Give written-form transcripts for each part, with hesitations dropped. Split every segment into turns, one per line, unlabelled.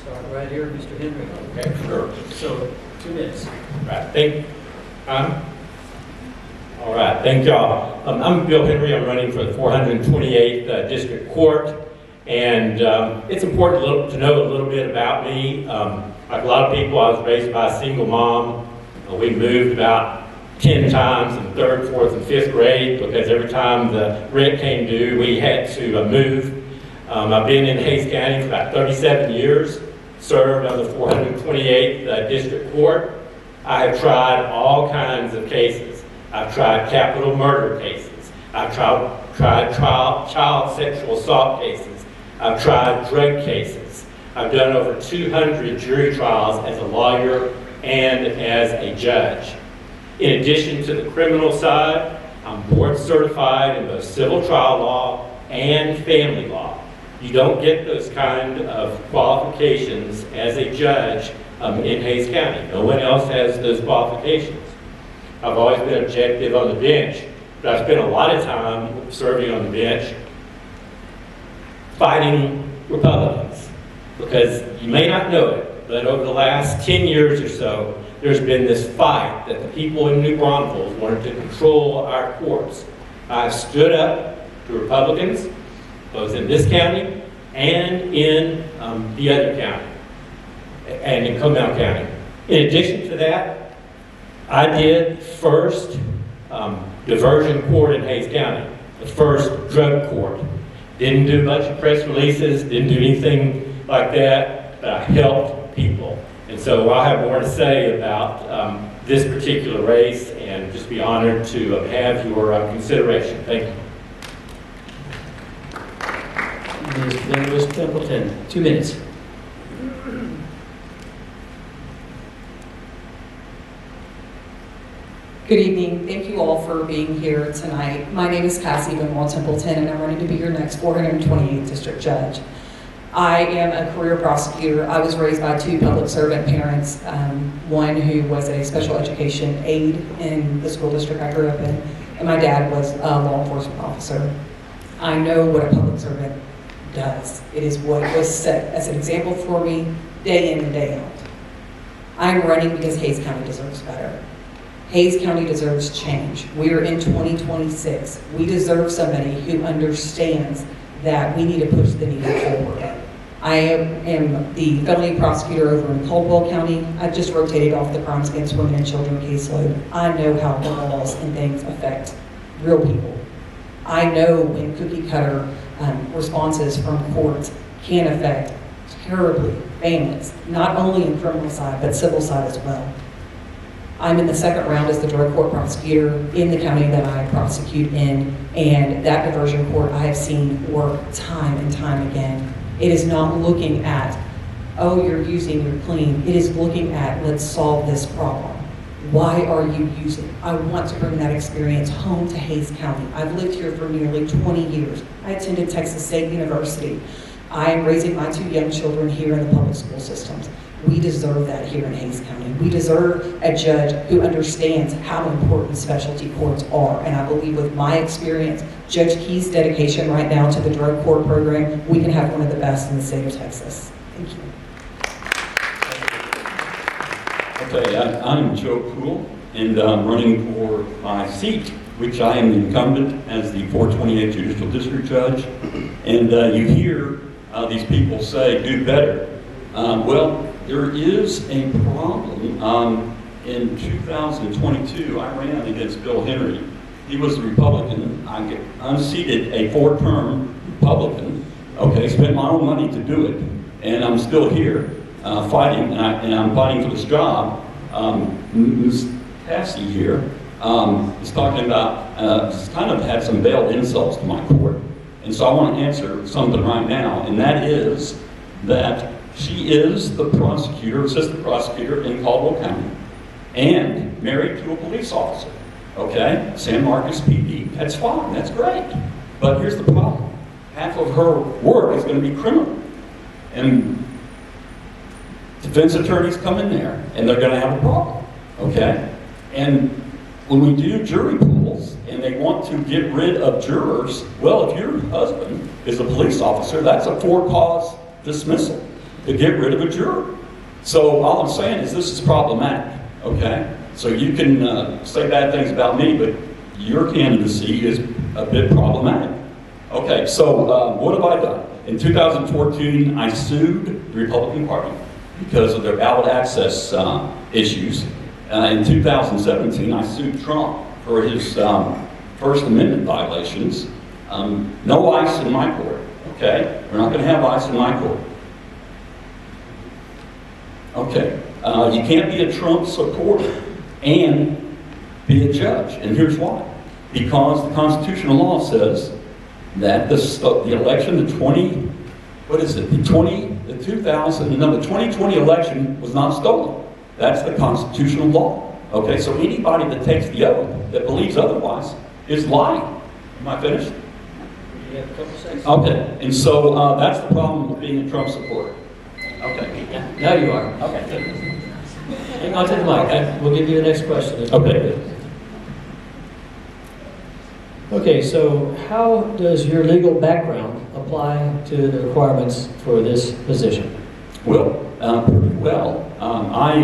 Start right here, Mr. Henry.
Okay, sure.
So, 2 minutes.
Right, all right, thank y'all. I'm Bill Henry. I'm running for the 428th District Court, and it's important to know a little bit about me. Like a lot of people, I was raised by a single mom. We moved about 10 times in 3rd, 4th, and 5th grade because every time the rent came due, we had to move. I've been in Hays County for about 37 years, served on the 428th District Court. I have tried all kinds of cases. I've tried capital murder cases. I've tried child sexual assault cases. I've tried drug cases. I've done over 200 jury trials as a lawyer and as a judge. In addition to the criminal side, I'm board certified in both civil trial law and family law. You don't get those kind of qualifications as a judge in Hays County. No one else has those qualifications. I've always been objective on the bench, but I've spent a lot of time serving on the bench fighting Republicans. Because you may not know it, but over the last 10 years or so, there's been this fight that the people in New Braunfels wanted to control our courts. I've stood up to Republicans, both in this county and in the other county, and in Comal County. In addition to that, I did first diversion court in Hays County, the first drug court. Didn't do a bunch of press releases, didn't do anything like that, but I helped people. And so I'll have more to say about this particular race and just be honored to have your consideration. Thank you.
Ms. Lewis Templeton, 2 minutes.
Good evening. Thank you all for being here tonight. My name is Cassie Templeton, and I'm running to be your next 428th District Judge. I am a career prosecutor. I was raised by 2 public servant parents, one who was a special education aide in the school district I grew up in, and my dad was a law enforcement officer. I know what a public servant does. It is what was set as an example for me day in and day out. I'm running because Hays County deserves better. Hays County deserves change. We are in 2026. We deserve somebody who understands that we need to push the needle forward. I am the felony prosecutor over in Caldwell County. I just rotated off the crimes against women and children caseload. I know how the laws and things affect real people. I know when cookie cutter responses from courts can affect terribly families, not only in criminal side, but civil side as well. I'm in the 2nd round as the drug court prosecutor in the county that I prosecute in, and that diversion court I have seen work time and time again. It is not looking at, oh, you're using, you're clean. It is looking at, let's solve this problem. Why are you using? I want to bring that experience home to Hays County. I've lived here for nearly 20 years. I attended Texas State University. I am raising my 2 young children here in the public school systems. We deserve that here in Hays County. We deserve a judge who understands how important specialty courts are. And I believe with my experience, Judge Key's dedication right now to the drug court program, we can have one of the best in the state of Texas. Thank you.
Okay, I'm Joe Poole, and I'm running for my seat, which I am the incumbent as the 428th Judicial District Judge. And you hear these people say, do better. Well, there is a problem. In 2022, I ran against Bill Henry. He was a Republican. I unseated a 4-term Republican. Okay, spent my own money to do it. And I'm still here fighting, and I'm fighting for this job. Ms. Cassie here is talking about, kind of had some veiled insults to my court. And so I want to answer something right now, and that is that she is the prosecutor, assistant prosecutor in Caldwell County, and married to a police officer, okay? San Marcos PD. That's fine, that's great. But here's the problem. Half of her work is going to be criminal. And defense attorneys come in there, and they're going to have a problem, okay? And when we do jury pools, and they want to get rid of jurors, well, if your husband is a police officer, that's a for-cause dismissal. to get rid of a juror. So all I'm saying is this is problematic, okay? So you can say bad things about me, but your candidacy is a bit problematic. Okay, so what have I done? In 2014, I sued the Republican Party because of their ballot access issues. In 2017, I sued Trump for his First Amendment violations. No ICE in my court, okay? We're not going to have ICE in my court. Okay, you can't be a Trump supporter and be a judge, and here's why. Because the constitutional law says that the election, the 2020 election was not stolen. That's the constitutional law. Okay, so anybody that takes the oath that believes otherwise is lying. Am I finished?
You have a couple seconds.
Okay, and so that's the problem with being a Trump supporter. Okay.
Yeah, now you are. Okay. Hang on to the mic. We'll give you the next question.
Okay.
Okay, so how does your legal background apply to the requirements for this position?
Well, pretty well. I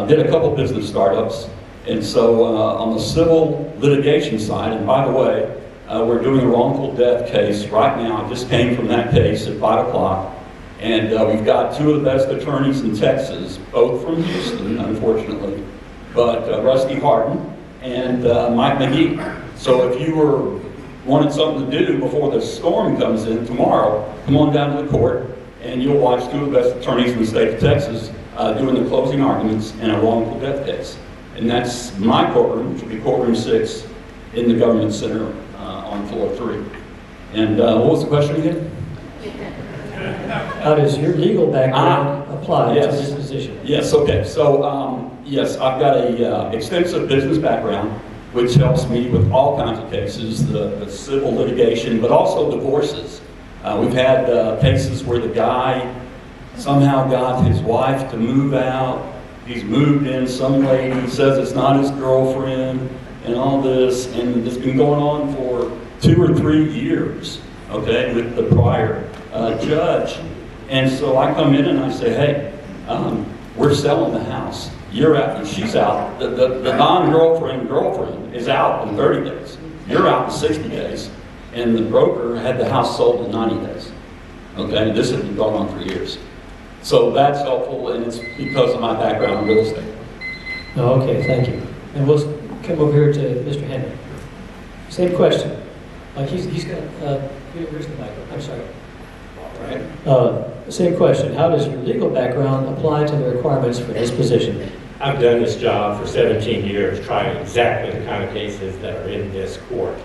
did a couple business startups, and so on the civil litigation side, and by the way, we're doing a wrongful death case right now. I just came from that case at 5 o'clock, and we've got two of the best attorneys in Texas, both from Houston, unfortunately, but Rusty Harden and Mike McGee. So if you wanted something to do before the storm comes in tomorrow, come on down to the court and you'll watch two of the best attorneys in the state of Texas doing the closing arguments in a wrongful death case. And that's my courtroom, which will be courtroom 6 in the government center on floor 3. And what was the question again?
How does your legal background apply to this position?
Yes, okay. So, yes, I've got a extensive business background, which helps me with all kinds of cases, the civil litigation, but also divorces. We've had cases where the guy somehow got his wife to move out. He's moved in, some lady says it's not his girlfriend, and all this, and it's been going on for 2 or 3 years, okay, with the prior judge. And so I come in and I say, hey, we're selling the house. You're out, and she's out. The non-girlfriend is out in 30 days. You're out in 60 days. And the broker had the house sold in 90 days. Okay, this has been going on for years. So that's helpful, and it's because of my background in real estate.
Okay, thank you. And we'll come over here to Mr. Henry. Same question. He's got, here's the microphone. I'm sorry.
All right.
Same question. How does your legal background apply to the requirements for this position?
I've done this job for 17 years, trying exactly the kind of cases that are in this court.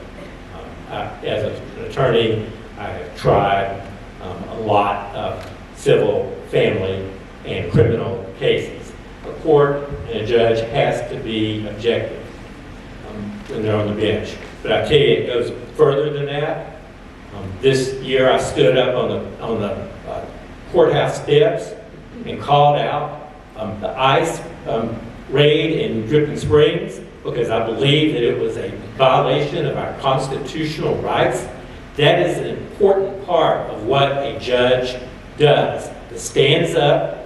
As an attorney, I have tried a lot of civil, family, and criminal cases. A court and a judge has to be objective when they're on the bench. But I tell you, it goes further than that. This year, I stood up on the courthouse steps and called out the ICE raid in Dripping Springs because I believe that it was a violation of our constitutional rights. That is an important part of what a judge does. It stands up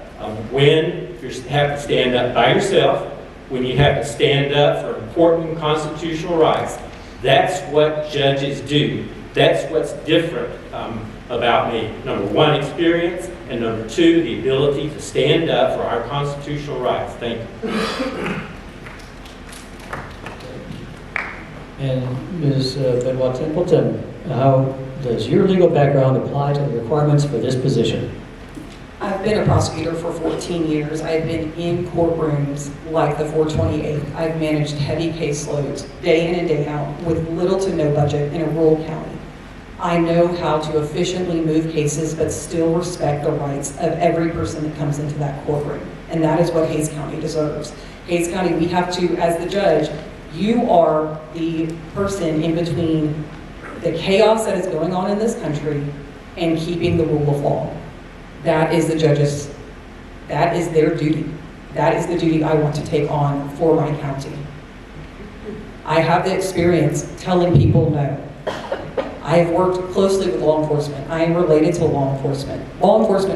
when you have to stand up by yourself, when you have to stand up for important constitutional rights. That's what judges do. That's what's different about me. Number 1, experience, and number 2, the ability to stand up for our constitutional rights. Thank you.
And Ms. Benoit Templeton, how does your legal background apply to the requirements for this position?
I've been a prosecutor for 14 years. I've been in courtrooms like the 428. I've managed heavy caseloads day in and day out with little to no budget in a rural county. I know how to efficiently move cases but still respect the rights of every person that comes into that courtroom. And that is what Hays County deserves. Hays County, we have to, as the judge, you are the person in between the chaos that is going on in this country and keeping the rule of law. That is the judge's, that is their duty. That is the duty I want to take on for my county. I have the experience telling people no. I have worked closely with law enforcement. I am related to law enforcement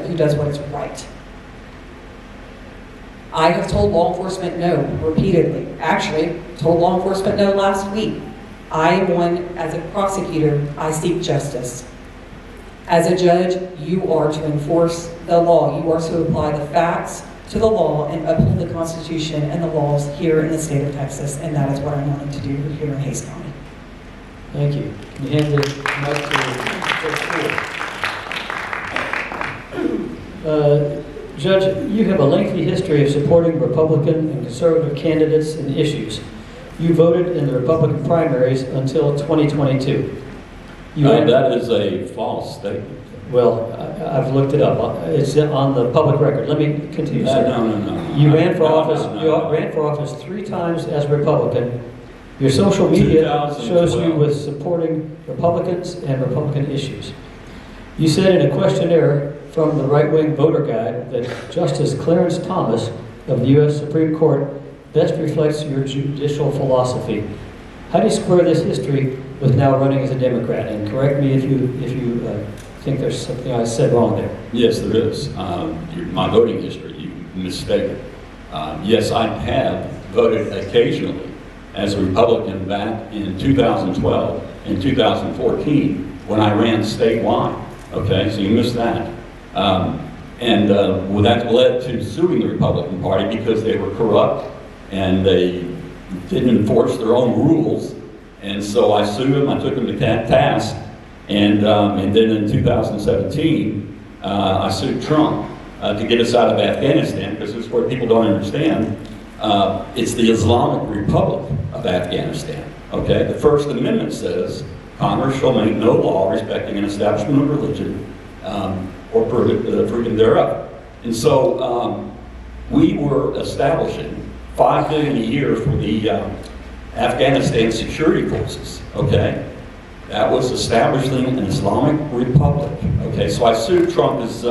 who does what is right. I have told law enforcement no repeatedly. Actually, told law enforcement no last week. I am one, as a prosecutor, I seek justice. As a judge, you are to enforce the law. You are to apply the facts to the law and uphold the Constitution and the laws here in the state of Texas, and that is what I'm wanting to do here in Hays County.
Thank you. Can you hand the mic to Judge, you have a lengthy history of supporting Republican and conservative candidates and issues. You voted in the Republican primaries until 2022.
That is a false statement.
Well, I've looked it up. It's on the public record. Let me continue, sir.
No.
You ran for office. You ran for office 3 times as Republican. Your social media shows you with supporting Republicans and Republican issues. You said in a questionnaire from the right-wing voter guide that Justice Clarence Thomas of the U.S. Supreme Court best reflects your judicial philosophy. How do you square this history with now running as a Democrat? And correct me if you think there's something I said wrong there.
Yes, there is. My voting history, you misstated. Yes, I have voted occasionally as a Republican back in 2012 and 2014 when I ran statewide. Okay, so you missed that. Well, that led to suing the Republican Party because they were corrupt and they didn't enforce their own rules. And so I sued them, I took them to task, and then in 2017, I sued Trump to get us out of Afghanistan, because this is where people don't understand. It's the Islamic Republic of Afghanistan, okay? The First Amendment says, Congress shall make no law respecting an establishment of religion or freedom thereof. And so we were establishing $5 billion a year for the Afghanistan security forces, okay? That was establishing an Islamic Republic, okay? So I sued Trump as,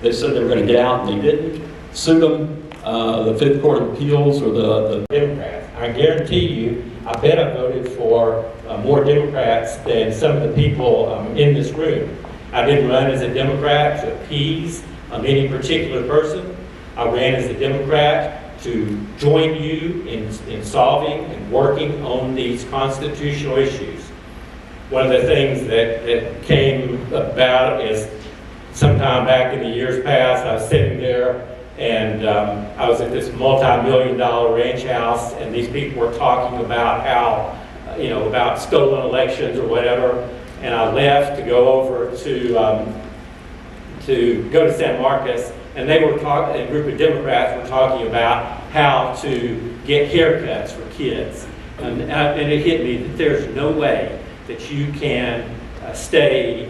they said they were going to get out, and they didn't. Sued them, the Fifth Court of Appeals, or the
Democrats. I guarantee you, I bet I voted for more Democrats than some of the people in this room. I didn't run as a Democrat to appease any particular person. I ran as a Democrat to join you in solving and working on these constitutional issues. One of the things that came about is sometime back in the years past, I was sitting there and I was at this multi-million-dollar ranch house, and these people were talking about how, about stolen elections or whatever, and I left to go over to go to San Marcos, and they were talking, a group of Democrats were talking about how to get haircuts for kids. And it hit me that there's no way that you can stay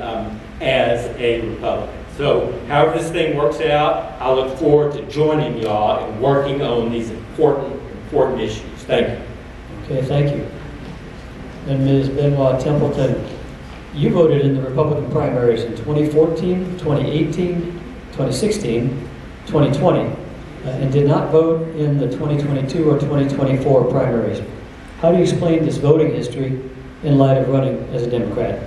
as a Republican. So however this thing works out, I look forward to joining y'all and working on these important issues. Thank you.
Okay, thank you. And Ms. Benoit Templeton, you voted in the Republican primaries in 2014, 2018, 2016, 2020, and did not vote in the 2022 or 2024 primaries. How do you explain this voting history in light of running as a Democrat?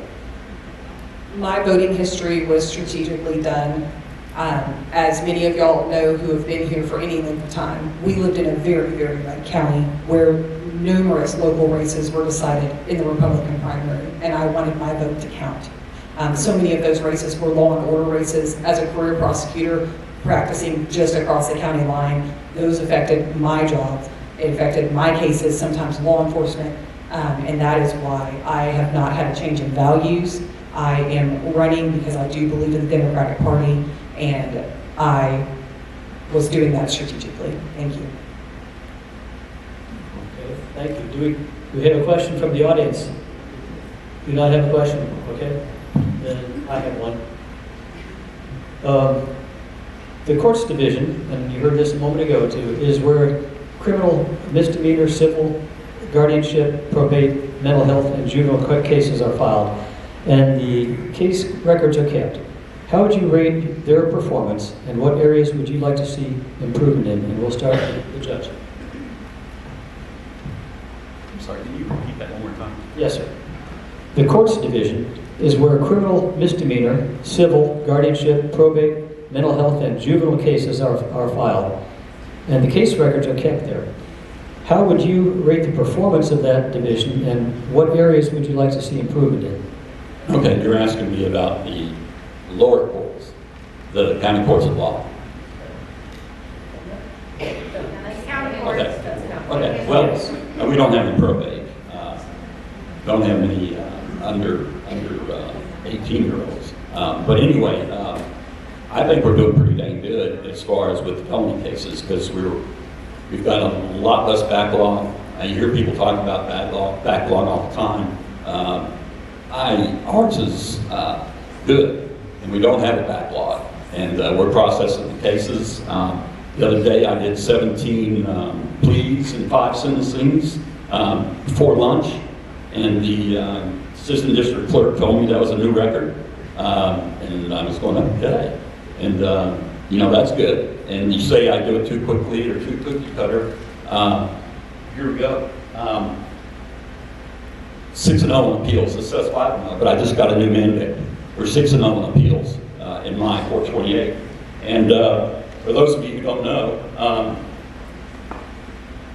My voting history was strategically done. As many of y'all know who have been here for any length of time, we lived in a very, very red county where numerous local races were decided in the Republican primary, and I wanted my vote to count. So many of those races were law and order races. As a career prosecutor practicing just across the county line, those affected my job. It affected my cases, sometimes law enforcement, and that is why I have not had a change in values. I am running because I do believe in the Democratic Party, and I was doing that strategically. Thank you.
Okay, thank you. Do we have a question from the audience? Do not have a question? Okay, then I have one. The courts division, and you heard this a moment ago too, is where criminal, misdemeanor, civil, guardianship, probate, mental health, and juvenile cases are filed, and the case records are kept. How would you rate their performance, and what areas would you like to see improvement in? And we'll start with the judge.
I'm sorry, can you repeat that one more time?
Yes, sir. The courts division is where criminal, misdemeanor, civil, guardianship, probate, mental health, and juvenile cases are filed, and the case records are kept there. How would you rate the performance of that division, and what areas would you like to see improvement in?
Okay, you're asking me about the lower courts, the county courts of law. Okay, well, we don't have any probate. Don't have any under 18-year-olds. But anyway, I think we're doing pretty dang good as far as with the felony cases, because we've got a lot less backlog. You hear people talking about backlog all the time. Ours is good, and we don't have a backlog, and we're processing the cases. The other day I did 17 pleas and 5 sentencings before lunch, and the assistant district clerk told me that was a new record, and I was going, okay, and that's good. And you say I do it too quickly or too cookie cutter. Here we go. 6-0 on appeals. It says 5-0, but I just got a new mandate. We're 6-0 on appeals in my 428. And for those of you who don't know,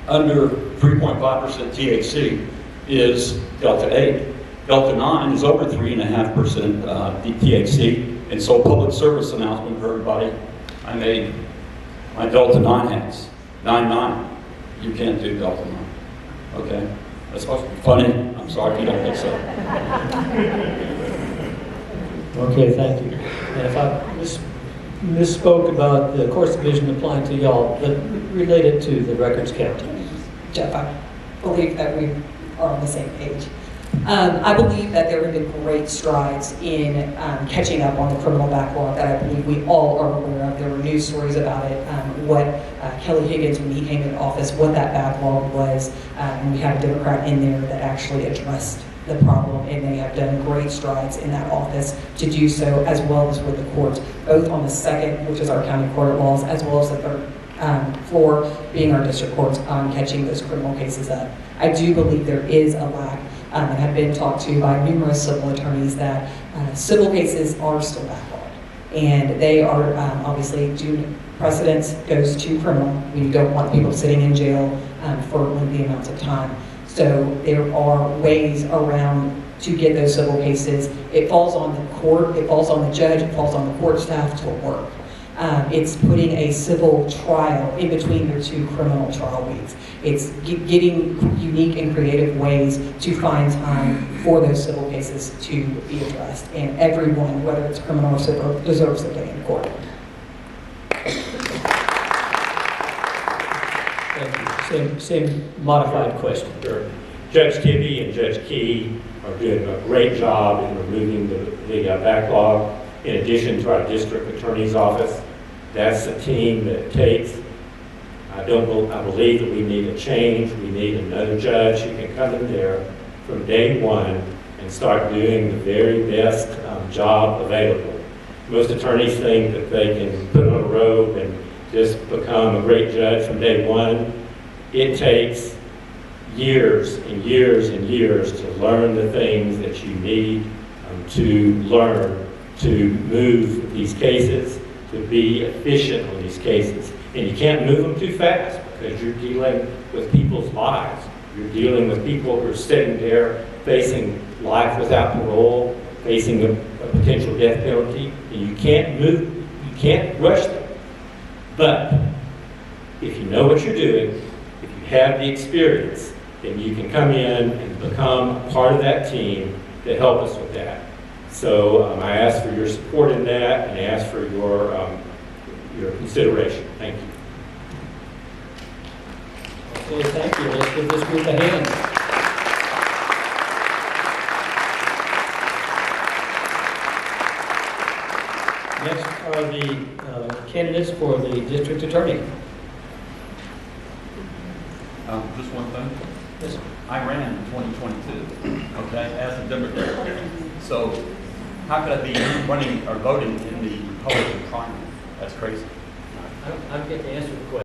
under 3.5% THC is Delta 8. Delta 9 is over 3.5% THC. And so, public service announcement for everybody, I made my Delta 9 hats. 9-9. You can't do Delta 9. Okay? That's supposed to be funny. I'm sorry if you don't think so.
Okay, thank you. And if I misspoke about the courts division applying to y'all, but related to the records kept.
Jeff, I believe that we are on the same page. I believe that there have been great strides in catching up on the criminal backlog that I believe we all are aware of. There were news stories about it, what Kelly Higgins, when he came into office, what that backlog was, and we had a Democrat in there that actually addressed the problem, and they have done great strides in that office to do so, as well as with the courts, both on the second, which is our county court of laws, as well as the third floor, being our district courts, on catching those criminal cases up. I do believe there is a lack, and have been talked to by numerous civil attorneys, that civil cases are still backlogged. And they are obviously, due precedence goes to criminal. We don't want people sitting in jail for lengthy amounts of time. So there are ways around to get those civil cases. It falls on the court, it falls on the judge, it falls on the court staff to work. It's putting a civil trial in between your 2 criminal trial weeks. It's getting unique and creative ways to find time for those civil cases to be addressed. And everyone, whether it's criminal or civil, deserves their day in court.
Thank you. Same modified question.
Sure. Judge Tibby and Judge Key are doing a great job in removing the backlog. In addition to our district attorney's office, that's a team that it takes. I believe that we need a change. We need another judge who can come in there from day one and start doing the very best job available. Most attorneys think that they can put on a robe and just become a great judge from day one. It takes years and years and years to learn the things that you need to learn to move these cases, to be efficient on these cases. And you can't move them too fast because you're dealing with people's lives. You're dealing with people who are sitting there facing life without parole, facing a potential death penalty, and you can't rush them. But if you know what you're doing, if you have the experience, then you can come in and become part of that team to help us with that. So I ask for your support in that, and I ask for your consideration. Thank you.
Okay, thank you. Let's give this group a hand. Next are the candidates for the district attorney.
Just one thing.
Yes.
I ran in 2022, okay, as a Democrat. So how could I be running or voting in the Republican primary? That's crazy.
I'm getting to answer the question.